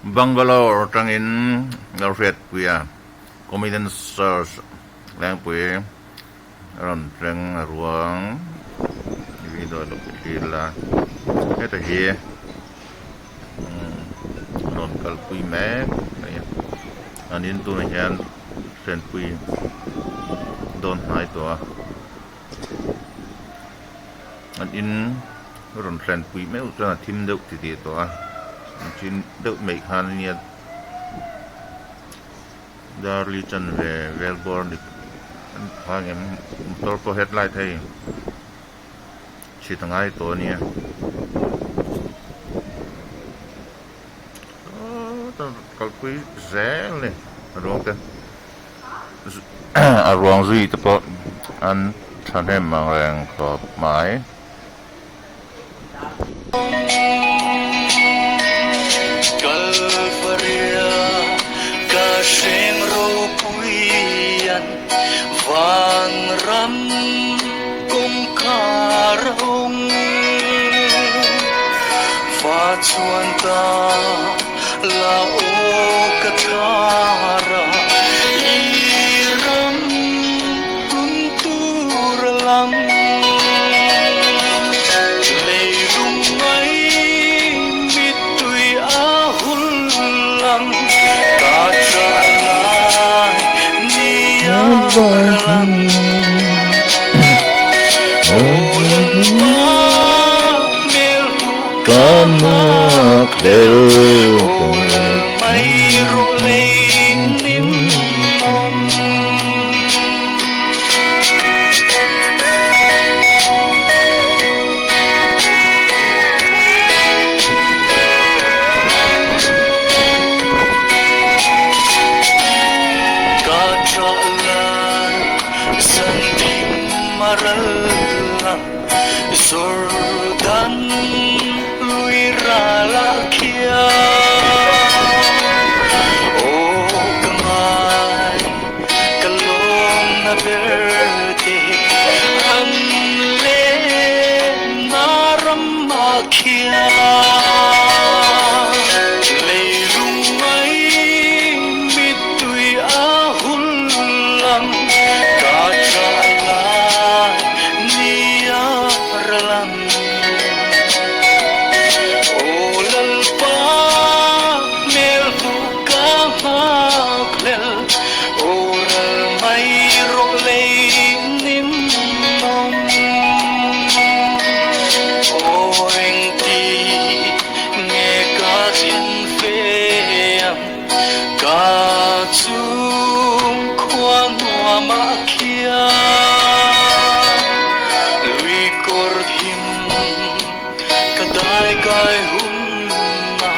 Bangalore tangin Alfred Puya Comedian Search lang Puya ron reng ruang video lokila eta hi ron kal pui me anin tu na hian sen pui don hai to an in ron sen pui me utra thim deuh ti ti to chin deuh mai khan nia darli chan ve Melbourne an phangem motor po headlight hai chi tangai to nia kal pui zel le rong te a ruang zui te po an thanem mang reng khop mai Kalvaria ka seng ro puian van ram kong karong va chuan ta la o katara iram kuntur lang Sordan luira lakia o kamay kalong na berde anle maramakia leilungay mitoy ahulang kachalan niya ralang olal pa mel buka maklel oral may rolay nimong oing ti nge kasin feam katsung kwan wa makia kadai kai hum na